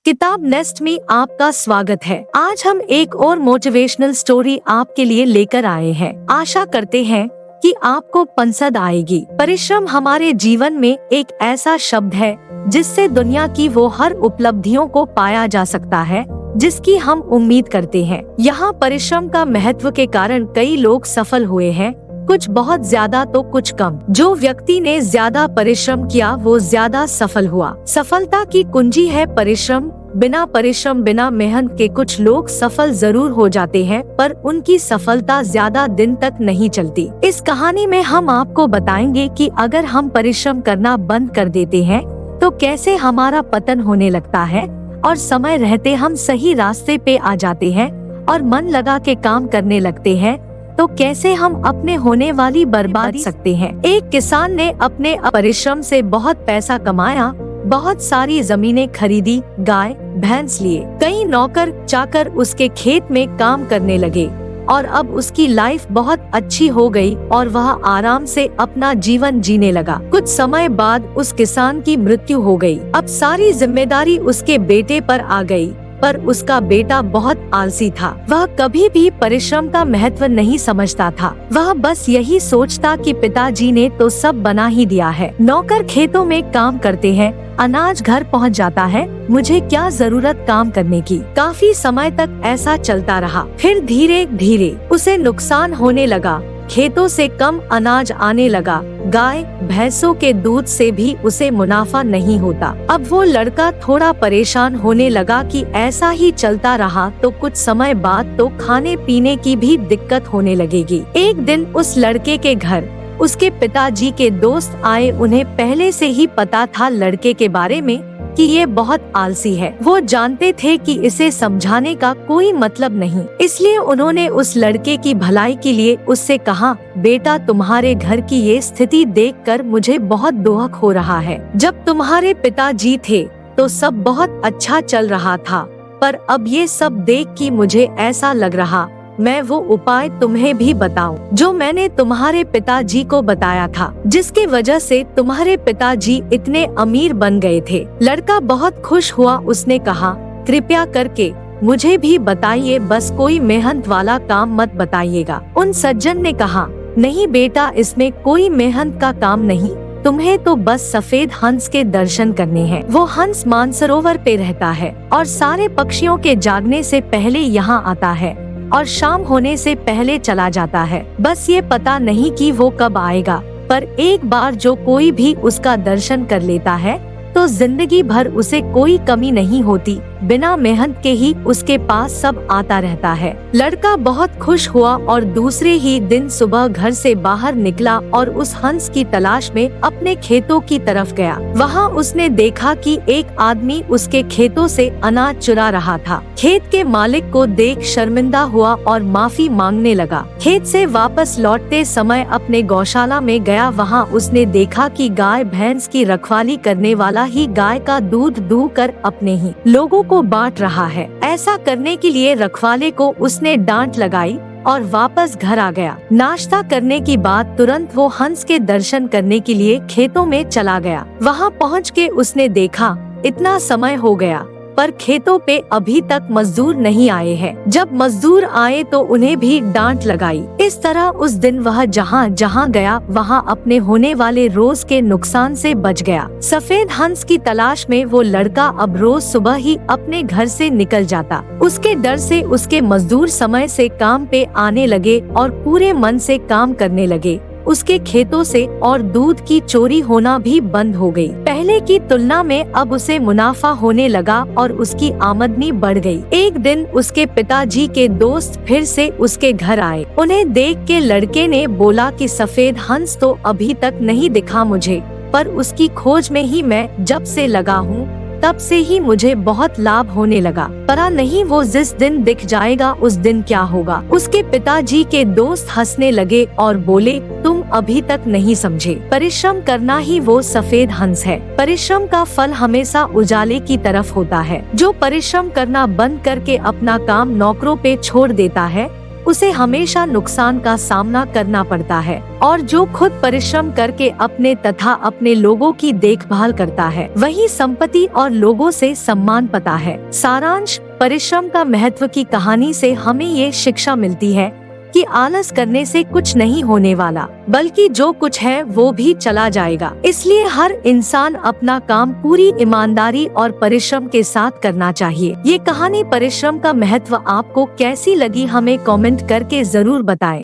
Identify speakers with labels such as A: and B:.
A: किताब नेस्ट में आपका स्वागत है। आज हम एक और मोटिवेशनल स्टोरी आपके लिए लेकर आए हैं। आशा करते हैं कि आपको पसंद आएगी। परिश्रम हमारे जीवन में एक ऐसा शब्द है जिससे दुनिया की वो हर उपलब्धियों को पाया जा सकता है जिसकी हम उम्मीद करते हैं। यहाँ परिश्रम का महत्व के कारण कई लोग सफल हुए हैं, कुछ बहुत ज्यादा तो कुछ कम। जो व्यक्ति ने ज्यादा परिश्रम किया वो ज्यादा सफल हुआ। सफलता की कुंजी है परिश्रम। बिना परिश्रम, बिना मेहनत के कुछ लोग सफल जरूर हो जाते हैं, पर उनकी सफलता ज्यादा दिन तक नहीं चलती। इस कहानी में हम आपको बताएंगे कि अगर हम परिश्रम करना बंद कर देते हैं तो कैसे हमारा पतन होने लगता है, और समय रहते हम सही रास्ते पे आ जाते हैं और मन लगा के काम करने लगते हैं तो कैसे हम अपने होने वाली बर्बादी सकते हैं। एक किसान ने अपने परिश्रम से बहुत पैसा कमाया, बहुत सारी जमीनें खरीदी, गाय भैंस लिए, कई नौकर चाकर उसके खेत में काम करने लगे और अब उसकी लाइफ बहुत अच्छी हो गई और वह आराम से अपना जीवन जीने लगा। कुछ समय बाद उस किसान की मृत्यु हो गई। अब सारी जिम्मेदारी उसके बेटे पर आ गई, पर उसका बेटा बहुत आलसी था। वह कभी भी परिश्रम का महत्व नहीं समझता था। वह बस यही सोचता कि पिताजी ने तो सब बना ही दिया है। नौकर खेतों में काम करते हैं, अनाज घर पहुंच जाता है, मुझे क्या जरूरत काम करने की। काफी समय तक ऐसा चलता रहा। फिर धीरे धीरे उसे नुकसान होने लगा। खेतों से कम अनाज आने लगा। गाय भैंसों के दूध से भी उसे मुनाफा नहीं होता। अब वो लड़का थोड़ा परेशान होने लगा कि ऐसा ही चलता रहा तो कुछ समय बाद तो खाने पीने की भी दिक्कत होने लगेगी। एक दिन उस लड़के के घर उसके पिताजी के दोस्त आए। उन्हें पहले से ही पता था लड़के के बारे में कि ये बहुत आलसी है। वो जानते थे कि इसे समझाने का कोई मतलब नहीं, इसलिए उन्होंने उस लड़के की भलाई के लिए उससे कहा, बेटा तुम्हारे घर की ये स्थिति देखकर मुझे बहुत दुख हो रहा है। जब तुम्हारे पिताजी थे तो सब बहुत अच्छा चल रहा था, पर अब ये सब देख के मुझे ऐसा लग रहा मैं वो उपाय तुम्हें भी बताऊं जो मैंने तुम्हारे पिताजी को बताया था, जिसकी वजह से तुम्हारे पिताजी इतने अमीर बन गए थे। लड़का बहुत खुश हुआ। उसने कहा, कृपया करके मुझे भी बताइए, बस कोई मेहनत वाला काम मत बताइएगा। उन सज्जन ने कहा, नहीं बेटा, इसमें कोई मेहनत का काम नहीं, तुम्हें तो बस सफेद हंस के दर्शन करने हैं। वो हंस मानसरोवर पे रहता है और सारे पक्षियों के जागने से पहले यहाँ आता है और शाम होने से पहले चला जाता है। बस ये पता नहीं कि वो कब आएगा, पर एक बार जो कोई भी उसका दर्शन कर लेता है तो जिंदगी भर उसे कोई कमी नहीं होती। बिना मेहनत के ही उसके पास सब आता रहता है। लड़का बहुत खुश हुआ और दूसरे ही दिन सुबह घर से बाहर निकला और उस हंस की तलाश में अपने खेतों की तरफ गया। वहाँ उसने देखा कि एक आदमी उसके खेतों से अनाज चुरा रहा था। खेत के मालिक को देख शर्मिंदा हुआ और माफी मांगने लगा। खेत से वापस लौटते समय अपने गौशाला में गया। वहाँ उसने देखा कि गाय भैंस की रखवाली करने वाला ही गाय का दूध दूह कर अपने ही लोगों को बांट रहा है। ऐसा करने के लिए रखवाले को उसने डांट लगाई और वापस घर आ गया। नाश्ता करने की बाद तुरंत वो हंस के दर्शन करने के लिए खेतों में चला गया। वहाँ पहुँच के उसने देखा इतना समय हो गया पर खेतों पे अभी तक मजदूर नहीं आए हैं। जब मजदूर आए तो उन्हें भी डांट लगाई। इस तरह उस दिन वह जहाँ जहाँ गया वहाँ अपने होने वाले रोज के नुकसान से बच गया। सफेद हंस की तलाश में वो लड़का अब रोज सुबह ही अपने घर से निकल जाता। उसके डर से उसके मजदूर समय से काम पे आने लगे और पूरे मन से काम करने लगे। उसके खेतों से और दूध की चोरी होना भी बंद हो गई। पहले की तुलना में अब उसे मुनाफा होने लगा और उसकी आमदनी बढ़ गई। एक दिन उसके पिताजी के दोस्त फिर से उसके घर आए। उन्हें देख के लड़के ने बोला कि सफेद हंस तो अभी तक नहीं दिखा मुझे, पर उसकी खोज में ही मैं जब से लगा हूँ तब से ही मुझे बहुत लाभ होने लगा। पता नहीं वो जिस दिन दिख जाएगा उस दिन क्या होगा। उसके पिताजी के दोस्त हंसने लगे और बोले, तुम अभी तक नहीं समझे, परिश्रम करना ही वो सफेद हंस है। परिश्रम का फल हमेशा उजाले की तरफ होता है। जो परिश्रम करना बंद करके अपना काम नौकरों पे छोड़ देता है उसे हमेशा नुकसान का सामना करना पड़ता है, और जो खुद परिश्रम करके अपने तथा अपने लोगों की देखभाल करता है वही संपत्ति और लोगों से सम्मान पाता है। सारांश, परिश्रम का महत्व की कहानी से हमें ये शिक्षा मिलती है कि आलस करने से कुछ नहीं होने वाला, बल्कि जो कुछ है वो भी चला जाएगा। इसलिए हर इंसान अपना काम पूरी ईमानदारी और परिश्रम के साथ करना चाहिए। ये कहानी परिश्रम का महत्व आपको कैसी लगी हमें कमेंट करके जरूर बताएं।